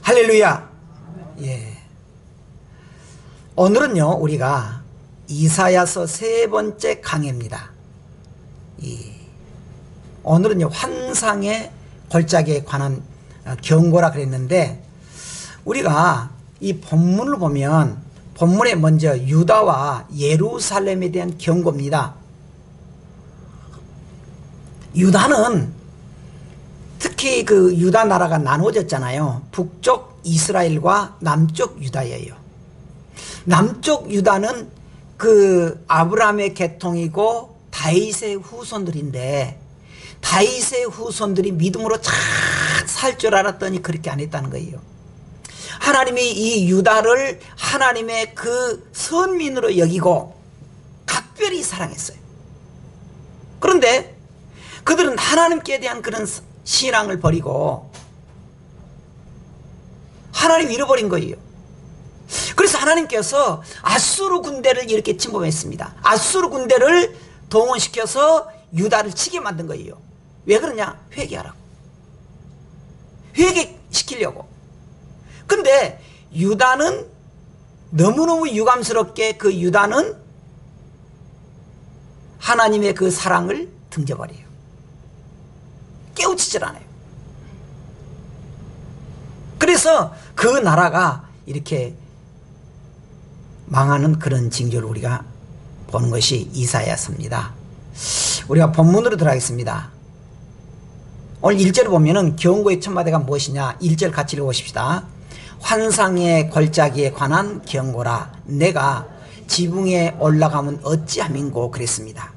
할렐루야. 예. 오늘은요, 우리가 이사야서 세 번째 강해입니다. 오늘은요, 환상의 골짜기에 관한 경고라 그랬는데, 우리가 이 본문을 보면, 본문에 먼저 유다와 예루살렘에 대한 경고입니다. 유다는 특히 그 유다 나라가 나누어졌잖아요. 북쪽 이스라엘과 남쪽 유다예요. 남쪽 유다는 그 아브라함의 계통이고 다윗의 후손들인데, 다윗의 후손들이 믿음으로 잘 살 줄 알았더니 그렇게 안 했다는 거예요. 하나님이 이 유다를 하나님의 그 선민으로 여기고 각별히 사랑했어요. 그런데 그들은 하나님께 대한 그런 신앙을 버리고 하나님 잃어버린 거예요. 그래서 하나님께서 아수르 군대를 이렇게 침범했습니다. 아수르 군대를 동원시켜서 유다를 치게 만든 거예요. 왜 그러냐? 회개하라고. 회개시키려고. 근데 유다는 너무너무 유감스럽게 그 유다는 하나님의 그 사랑을 등져버려요. 깨우치질 않아요. 그래서 그 나라가 이렇게 망하는 그런 징조를 우리가 보는 것이 이사야서입니다. 우리가 본문으로 들어가겠습니다. 오늘 1절을 보면은 경고의 첫마디가 무엇이냐? 1절 같이 읽어보십시다. 환상의 골짜기에 관한 경고라. 내가 지붕에 올라가면 어찌함인고 그랬습니다.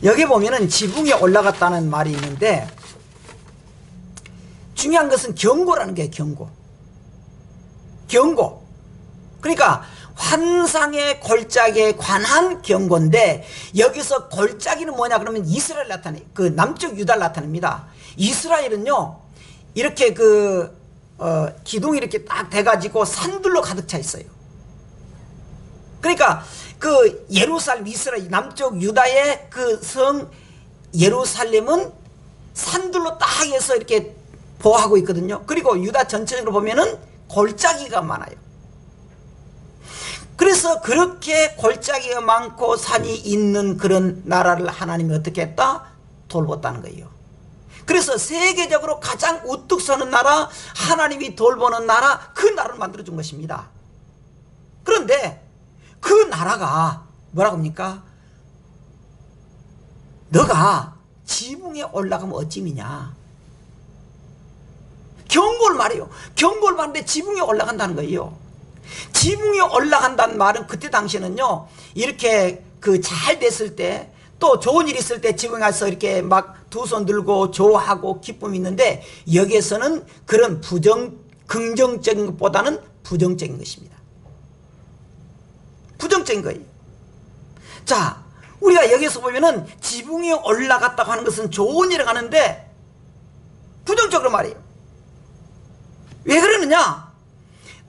여기 보면은 지붕에 올라갔다는 말이 있는데, 중요한 것은 경고라는 게 경고. 경고. 그러니까 환상의 골짜기에 관한 경고인데, 여기서 골짜기는 뭐냐 그러면 이스라엘 나타내, 그 남쪽 유다를 나타냅니다. 이스라엘은요, 이렇게 기둥이 이렇게 딱 돼가지고 산들로 가득 차 있어요. 그러니까 그 예루살렘, 이스라엘 남쪽 유다의 그 성 예루살렘은 산들로 딱 해서 이렇게 보호하고 있거든요. 그리고 유다 전체적으로 보면은 골짜기가 많아요. 그래서 그렇게 골짜기가 많고 산이 있는 그런 나라를 하나님이 어떻게 했다? 돌봤다는 거예요. 그래서 세계적으로 가장 우뚝 서는 나라, 하나님이 돌보는 나라, 그 나라를 만들어준 것입니다. 그런데 그 나라가 뭐라고 합니까? 너가 지붕에 올라가면 어찌미냐? 경고를 말해요. 경고를 말하는데 지붕에 올라간다는 거예요. 지붕에 올라간다는 말은 그때 당시에는요, 이렇게 잘 됐을 때, 또 좋은 일 있을 때 지붕에 가서 이렇게 막 두 손 들고 좋아하고 기쁨이 있는데, 여기에서는 그런 긍정적인 것보다는 부정적인 것입니다. 부정적인 거예요. 자, 우리가 여기서 보면은 지붕에 올라갔다고 하는 것은 좋은 일을 하는데 부정적으로 말이에요. 왜 그러느냐?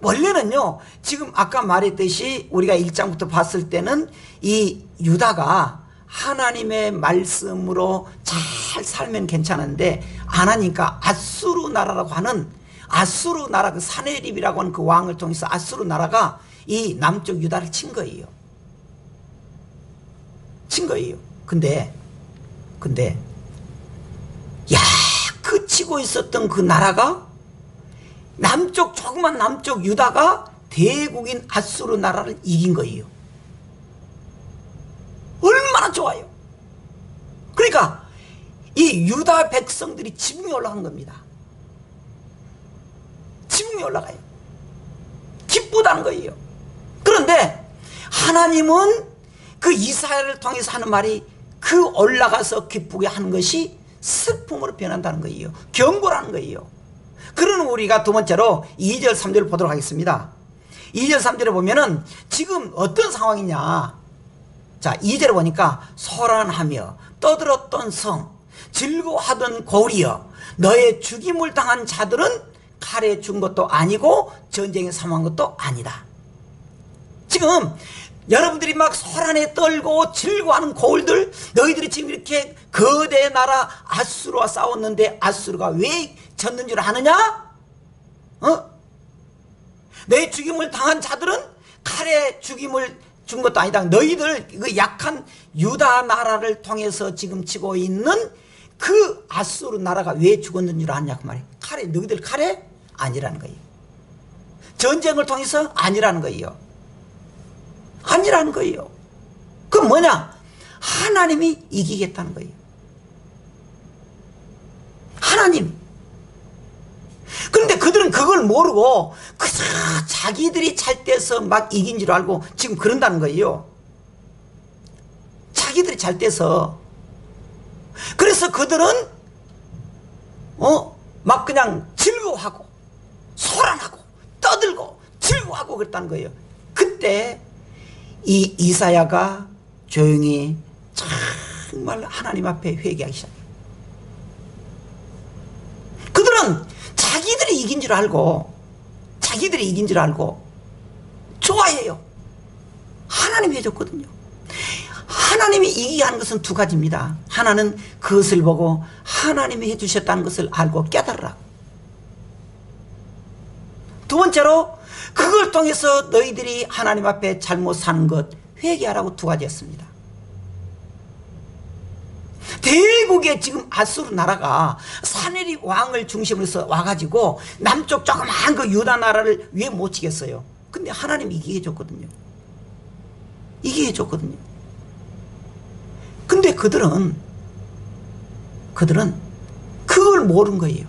원래는요, 지금 아까 말했듯이 우리가 1장부터 봤을 때는 이 유다가 하나님의 말씀으로 잘 살면 괜찮은데, 안 하니까 아수르 나라라고 하는, 아수르 나라, 그 사네립이라고 하는 그 왕을 통해서 아수르 나라가 이 남쪽 유다를 친 거예요. 친 거예요. 근데 야, 그 치고 있었던 그 나라가 조그만 남쪽 유다가 대국인 아수르 나라를 이긴 거예요. 얼마나 좋아요. 그러니까 이 유다 백성들이 지붕에 올라간 겁니다. 지붕에 올라가요. 기쁘다는 거예요. 그런데 하나님은 그 이사야를 통해서 하는 말이, 그 올라가서 기쁘게 하는 것이 슬픔으로 변한다는 거예요. 경고라는 거예요. 그러는 우리가 두 번째로 2절 3절을 보도록 하겠습니다. 2절 3절에 보면은 지금 어떤 상황이냐. 자, 2절에 보니까 소란하며 떠들었던 성, 즐거워하던 고리여, 너의 죽임을 당한 자들은 칼에 죽은 것도 아니고 전쟁에 사망한 것도 아니다. 지금 여러분들이 막 소란에 떨고 즐거워하는 고울들, 너희들이 지금 이렇게 거대 나라 아수르와 싸웠는데 아수르가 왜 졌는 줄 아느냐? 내 죽임을 당한 자들은 칼에 죽임을 준 것도 아니다. 너희들 그 약한 유다 나라를 통해서 지금 치고 있는 그 아수르 나라가 왜 죽었는 줄 아냐 그 말이에요. 칼에, 너희들 칼에? 아니라는 거예요. 전쟁을 통해서? 아니라는 거예요. 아니라는 거예요. 그 뭐냐? 하나님이 이기겠다는 거예요. 하나님. 그런데 그들은 그걸 모르고 그저 자기들이 잘 돼서 막 이긴 줄 알고 지금 그런다는 거예요. 자기들이 잘 돼서. 그래서 그들은 막 그냥 즐거워하고 소란하고 떠들고 즐거워하고 그랬다는 거예요. 그때 이 이사야가 조용히 정말 하나님 앞에 회개하기 시작해요. 그들은 자기들이 이긴 줄 알고 좋아해요. 하나님이 해줬거든요. 하나님이 이기게 하는 것은 두 가지입니다. 하나는 그것을 보고 하나님이 해주셨다는 것을 알고 깨달으라. 두 번째로 그걸 통해서 너희들이 하나님 앞에 잘못 사는 것 회개하라고 두 가지였습니다. 대국에 지금 아수르 나라가 사네립 왕을 중심으로 해서 와가지고 남쪽 조그마한 그 유다 나라를 왜 못 치겠어요? 근데 하나님이 이기게 해줬거든요. 이기게 해줬거든요. 근데 그들은 그걸 모르는 거예요.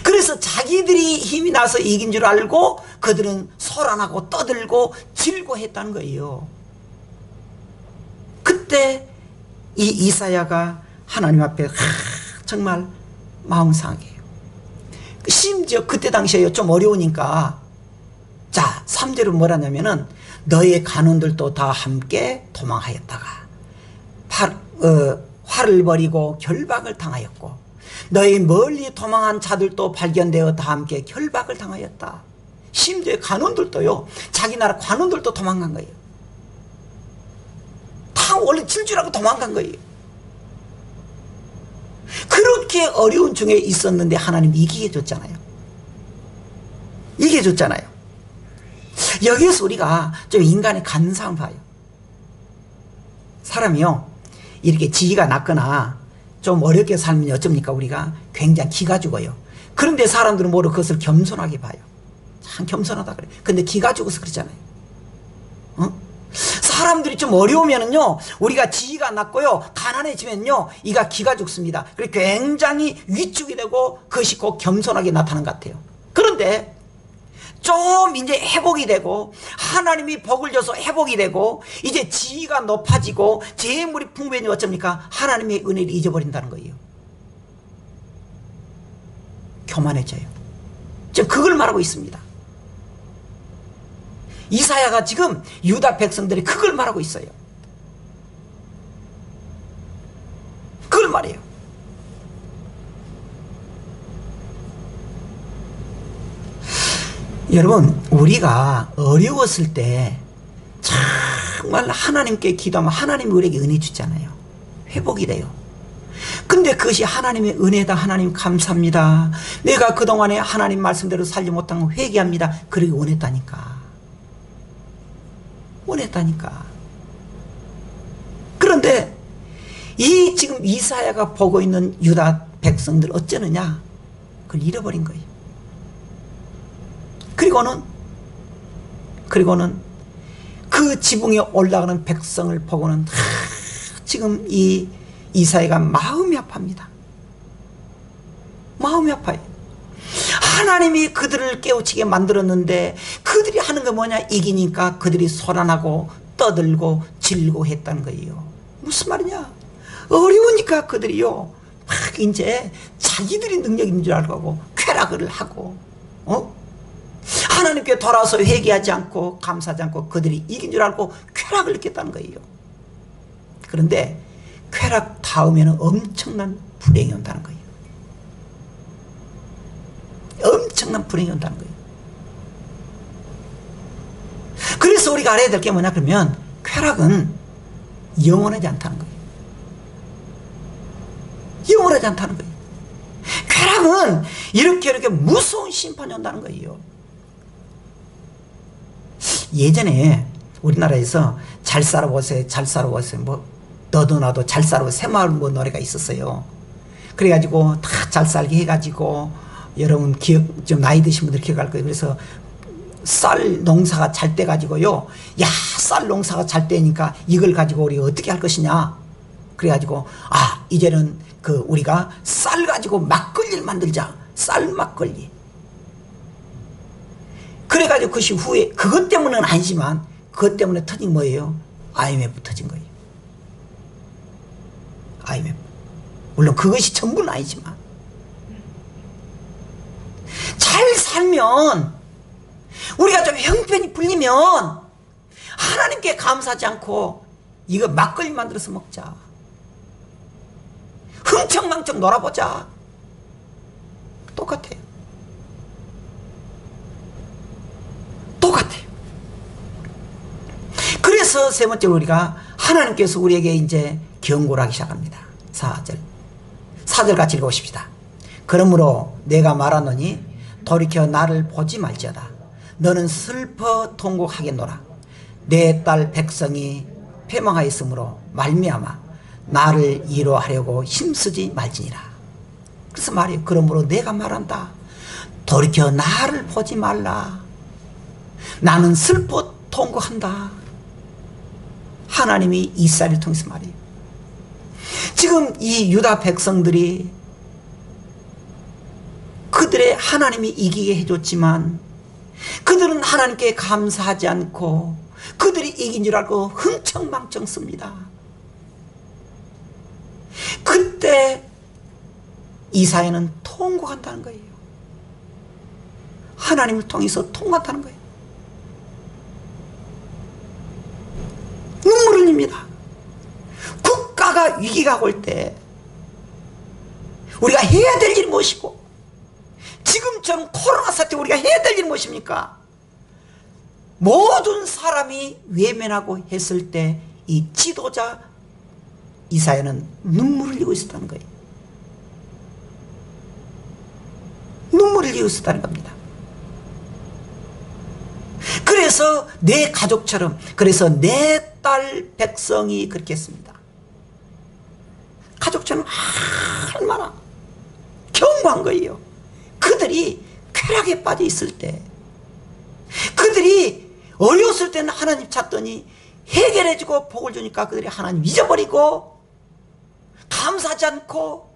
그래서 자기들이 힘이 나서 이긴 줄 알고 그들은 소란하고 떠들고 즐거워했다는 거예요. 그때 이 이사야가 하나님 앞에 정말 마음 상하게 해요. 심지어 그때 당시에 좀 어려우니까 자 3절은 뭐라냐면은 너의 간원들도 다 함께 도망하였다가 활을 버리고 결박을 당하였고 너희 멀리 도망한 자들도 발견되어 다 함께 결박을 당하였다. 심지어 간원들도요, 자기 나라 관원들도 도망간 거예요. 다 원래 질주라고 도망간 거예요. 그렇게 어려운 중에 있었는데 하나님이 이기게 해줬잖아요. 이기게 해줬잖아요. 여기에서 우리가 좀 인간의 간상을 봐요. 사람이요, 이렇게 지위가 낮거나 좀 어렵게 살면 어쩝니까? 우리가 굉장히 기가 죽어요. 그런데 사람들은 모두 그것을 겸손하게 봐요. 참 겸손하다 그래. 근데 기가 죽어서 그러잖아요. 사람들이 좀 어려우면은요, 우리가 지위가 낮고요, 가난해지면요, 이가 기가 죽습니다. 그래서 굉장히 위축이 되고 그것이 꼭 겸손하게 나타나는 것 같아요. 그런데 좀 이제 회복이 되고 하나님이 복을 줘서 회복이 되고 이제 지위가 높아지고 재물이 풍부해지면 어쩝니까? 하나님의 은혜를 잊어버린다는 거예요. 교만해져요. 지금 그걸 말하고 있습니다. 이사야가 지금 유다 백성들이 그걸 말하고 있어요. 그걸 말해요. 여러분, 우리가 어려웠을 때 정말 하나님께 기도하면 하나님이 우리에게 은혜 주잖아요. 회복이 돼요. 근데 그것이 하나님의 은혜다. 하나님 감사합니다. 내가 그동안에 하나님 말씀대로 살지 못한 거 회개합니다. 그러기 원했다니까. 원했다니까. 그런데 이 지금 이사야가 보고 있는 유다 백성들 어쩌느냐? 그걸 잃어버린 거예요. 그리고는 그 지붕에 올라가는 백성을 보고는 지금 이 이사야가 마음이 아픕니다. 마음이 아파요. 하나님이 그들을 깨우치게 만들었는데 그들이 하는 게 뭐냐? 이기니까 그들이 소란하고 떠들고 즐거워했다는 거예요. 무슨 말이냐? 어려우니까 그들이요, 막 이제 자기들이 능력 있는 줄 알고 쾌락을 하고, 하나님께 돌아와서 회개하지 않고 감사하지 않고 그들이 이긴 줄 알고 쾌락을 느꼈다는 거예요. 그런데 쾌락 다음에는 엄청난 불행이 온다는 거예요. 엄청난 불행이 온다는 거예요. 그래서 우리가 알아야 될 게 뭐냐 그러면 쾌락은 영원하지 않다는 거예요. 영원하지 않다는 거예요. 쾌락은 이렇게 무서운 심판이 온다는 거예요. 예전에 우리나라에서 잘 살아보세요, 잘 살아보세요, 뭐 너도 나도 잘 살아보세요, 새마을 뭐 노래가 있었어요. 그래가지고 다 잘 살게 해가지고, 여러분 기억 좀 나이 드신 분들 기억할 거예요. 그래서 쌀 농사가 잘 돼 가지고요, 야, 쌀 농사가 잘 되니까 이걸 가지고 우리가 어떻게 할 것이냐, 그래가지고 이제는 그 우리가 쌀 가지고 막걸리를 만들자, 쌀 막걸리. 그래가지고 그것이 후에 그것 때문은 아니지만, 그것 때문에 터진 뭐예요? IMF 터진 거예요. IMF. 물론 그것이 전부는 아니지만, 잘 살면, 우리가 좀 형편이 풀리면 하나님께 감사하지 않고 이거 막걸리 만들어서 먹자, 흥청망청 놀아보자. 똑같아요. 똑같아요. 그래서 세 번째로 우리가 하나님께서 우리에게 이제 경고를 하기 시작합니다. 4절 같이 읽어보십시다. 그러므로 내가 말하노니 돌이켜 나를 보지 말지어다. 너는 슬퍼 통곡하겠노라. 내 딸 백성이 패망하였으므로 말미암아 나를 위로하려고 힘쓰지 말지니라. 그래서 말이에요. 그러므로 내가 말한다. 돌이켜 나를 보지 말라. 나는 슬퍼 통곡한다. 하나님이 이스라엘을 통해서 말이에요. 지금 이 유다 백성들이 그들의 하나님이 이기게 해줬지만 그들은 하나님께 감사하지 않고 그들이 이긴 줄 알고 흥청망청 씁니다. 그때 이사야는 통곡한다는 거예요. 하나님을 통해서 통곡한다는 거예요. 눈물을 흘립니다. 국가가 위기가 올 때 우리가 해야 될 일이 무엇이고, 지금처럼 코로나 사태 우리가 해야 될 일이 무엇입니까? 모든 사람이 외면하고 했을 때 이 지도자 이사야는 눈물을 흘리고 있었다는 거예요. 눈물을 흘리고 있었다는 겁니다. 그래서 내 가족처럼, 그래서 내 딸 백성이 그렇게 했습니다. 가족처럼 얼마나 경고한 거예요. 그들이 쾌락에 빠져 있을 때, 그들이 어려웠을 때는 하나님 찾더니 해결해주고 복을 주니까 그들이 하나님 잊어버리고 감사하지 않고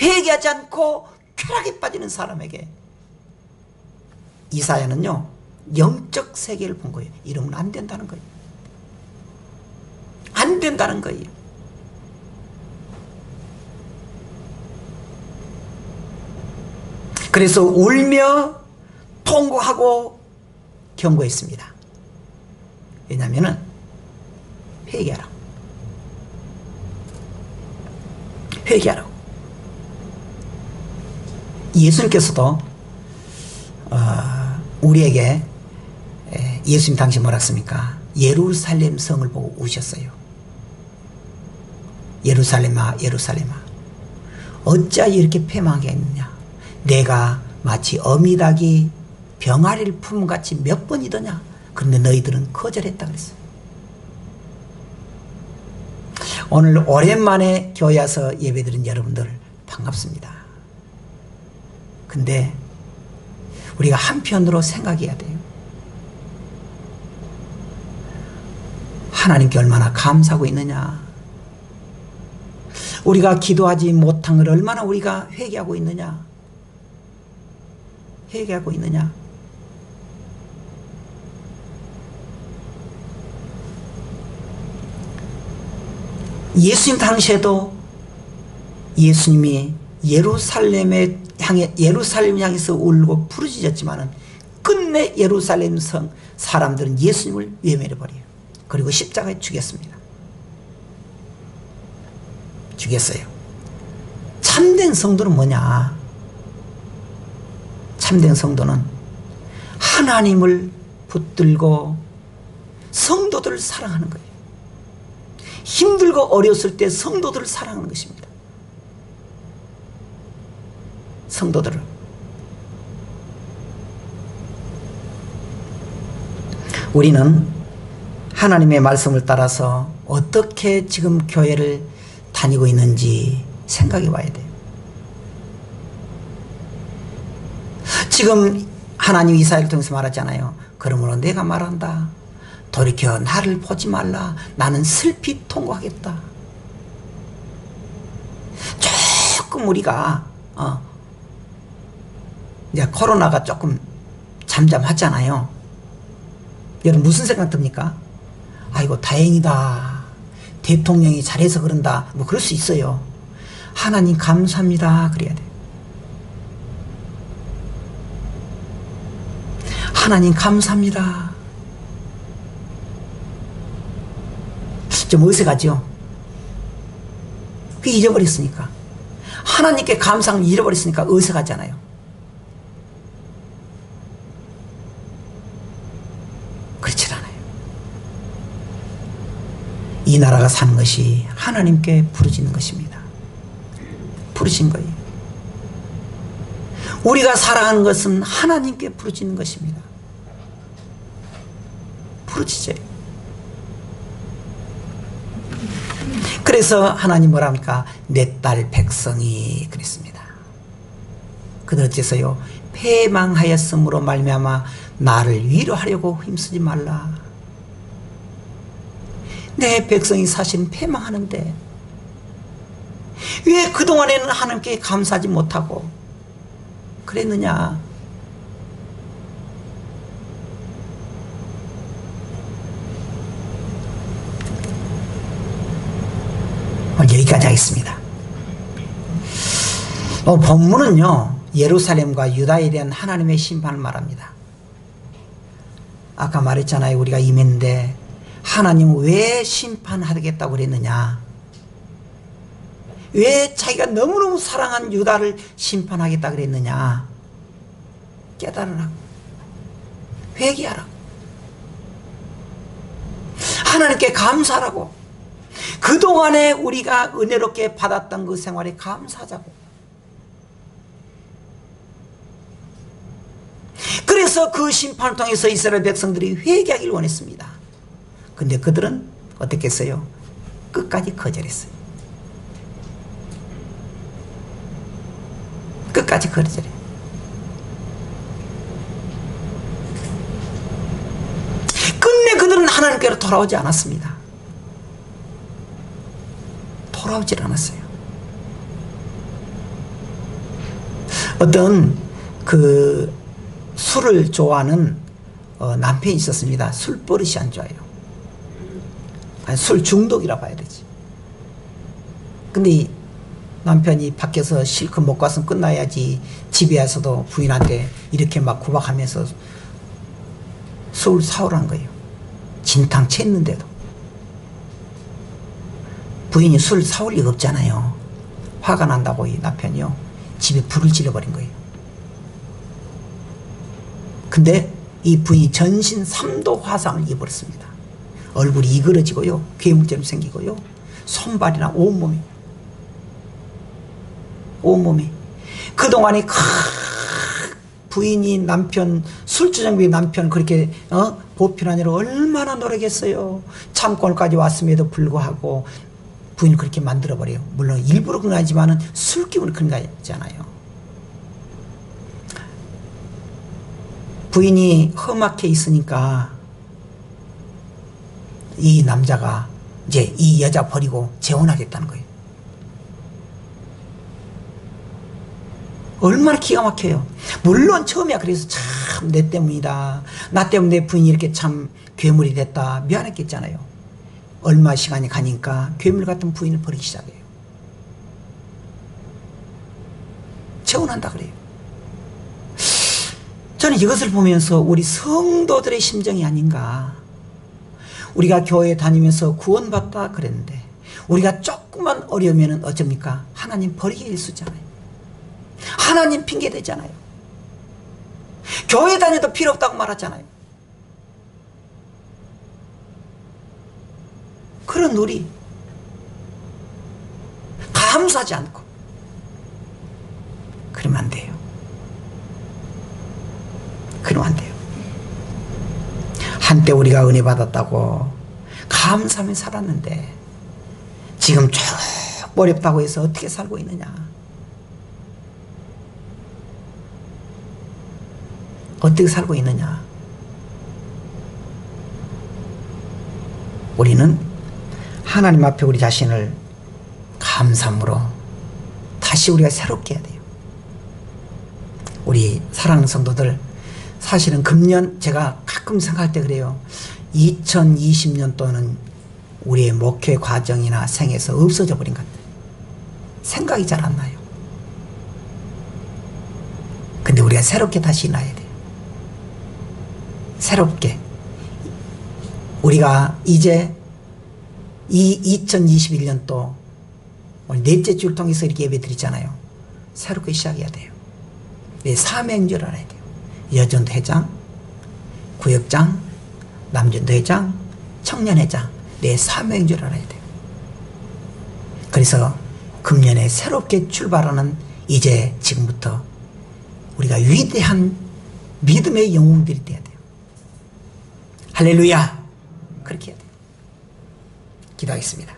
회개하지 않고 쾌락에 빠지는 사람에게 이사야는요 영적 세계를 본 거예요. 이러면 안 된다는 거예요. 안 된다는 거예요. 그래서 울며 통곡하고 경고했습니다. 왜냐하면 회개하라고. 회개하라고. 예수님께서도 우리에게 예수님 당시 뭐라 했습니까? 예루살렘 성을 보고 우셨어요. 예루살렘아 예루살렘아 어찌 이렇게 패망하게 했느냐. 내가 마치 어미닭이 병아리를 품같이 몇 번이더냐. 그런데 너희들은 거절했다 그랬어요. 오늘 오랜만에 교회 와서 예배드린 여러분들 반갑습니다. 근데 우리가 한편으로 생각해야 돼요. 하나님께 얼마나 감사하고 있느냐. 우리가 기도하지 못한 걸 얼마나 우리가 회개하고 있느냐. 회개하고 있느냐. 예수님 당시에도 예수님이 예루살렘 향해서 울고 부르짖었지만은 끝내 예루살렘 성 사람들은 예수님을 외면해버려요. 그리고 십자가에 죽였습니다. 죽였어요. 참된 성도는 뭐냐? 참된 성도는 하나님을 붙들고 성도들을 사랑하는 거예요. 힘들고 어려웠을 때 성도들을 사랑하는 것입니다. 성도들을. 우리는 하나님의 말씀을 따라서 어떻게 지금 교회를 다니고 있는지 생각해 봐야 돼요. 지금 하나님 이사야를 통해서 말하잖아요. 그러므로 내가 말한다. 돌이켜 나를 보지 말라. 나는 슬피 통곡하겠다. 조금 우리가 이제 코로나가 조금 잠잠하잖아요. 여러분 무슨 생각 듭니까? 아이고 다행이다. 대통령이 잘해서 그런다. 뭐 그럴 수 있어요. 하나님 감사합니다. 그래야 돼요. 하나님 감사합니다. 좀 어색하죠? 그 잊어버렸으니까. 하나님께 감사를 잃어버렸으니까 어색하잖아요. 그렇지 않아요. 이 나라가 사는 것이 하나님께 부르짖는 것입니다. 부르신 거예요. 우리가 살아가는 것은 하나님께 부르짖는 것입니다. 부르짖어요. 그래서 하나님 뭐라 합니까? 내 딸 백성이 그랬습니다. 그들 어째서요? 패망하였으므로 말미암아 나를 위로하려고 힘쓰지 말라. 내 백성이 사실 패망하는데 왜 그동안에는 하나님께 감사하지 못하고 그랬느냐? 여기까지 하겠습니다. 본문은요 예루살렘과 유다에 대한 하나님의 심판을 말합니다. 아까 말했잖아요. 우리가 임했는데 하나님은 왜 심판하겠다고 그랬느냐? 왜 자기가 너무너무 사랑한 유다를 심판하겠다 그랬느냐? 깨달으라고, 회개하라고, 하나님께 감사하라고, 그동안에 우리가 은혜롭게 받았던 그 생활에 감사하자고. 그래서 그 심판을 통해서 이스라엘 백성들이 회개하기를 원했습니다. 근데 그들은 어떻게 했어요? 끝까지 거절했어요. 끝까지 거절해요. 끝내 그들은 하나님께로 돌아오지 않았습니다. 돌아오질 않았어요. 어떤 그 술을 좋아하는 남편이 있었습니다. 술 버릇이 안 좋아요. 아니, 술 중독이라 봐야 되지. 근데 이 남편이 밖에서 실컷 먹고 왔으면 끝나야지 집에 와서도 부인한테 이렇게 막 구박하면서 술 사오라는 거예요. 진탕 챘는데도. 부인이 술 사올 리가 없잖아요. 화가 난다고 이 남편이요 집에 불을 질러버린 거예요. 근데 이 부인이 전신 3도 화상을 입어버렸습니다. 얼굴이 이그러지고요, 괴물처럼 생기고요, 손발이나 온몸이 그동안에 부인이 남편 술주정부의 남편 그렇게 보편하느라 얼마나 노력했어요. 참고까지 왔음에도 불구하고 부인을 그렇게 만들어버려요. 물론 일부러 그런 거 아니지만 술 기운이 그런 거 있잖아요. 부인이 험악해 있으니까 이 남자가 이제 이 여자 버리고 재혼하겠다는 거예요. 얼마나 기가 막혀요. 물론 처음이야. 그래서 참 내 때문이다. 나 때문에 내 부인이 이렇게 참 괴물이 됐다. 미안했겠잖아요. 얼마 시간이 가니까 괴물 같은 부인을 버리기 시작해요. 재혼한다 그래요. 저는 이것을 보면서 우리 성도들의 심정이 아닌가. 우리가 교회 다니면서 구원받다 그랬는데 우리가 조금만 어려우면 어쩝니까? 하나님 버리게 일수잖아요. 하나님 핑계 대잖아요. 교회 다녀도 필요 없다고 말하잖아요. 그런 우리 감사하지 않고 그러면 안 돼요. 그러면 안 돼요. 한때 우리가 은혜 받았다고 감사하며 살았는데 지금 쭉 어렵다고 해서 어떻게 살고 있느냐? 어떻게 살고 있느냐? 우리는 하나님 앞에 우리 자신을 감사함으로 다시 우리가 새롭게 해야 돼요. 우리 사랑하는 성도들, 사실은 금년 제가 가끔 생각할 때 그래요. 2020년도는 우리의 목회 과정이나 생에서 없어져 버린 것 같아요. 생각이 잘 안 나요. 근데 우리가 새롭게 다시 나야 돼요. 새롭게. 우리가 이제 이 2021년도 오늘 넷째 주를 통해서 이렇게 예배 드리잖아요. 새롭게 시작해야 돼요. 내 사명줄 알아야 돼요. 여전도 회장, 구역장, 남전도 회장, 청년회장, 내 사명줄 알아야 돼요. 그래서 금년에 새롭게 출발하는 이제 지금부터 우리가 위대한 믿음의 영웅들이 돼야 돼요. 할렐루야! 그렇게 해야 돼요. 기도하겠습니다.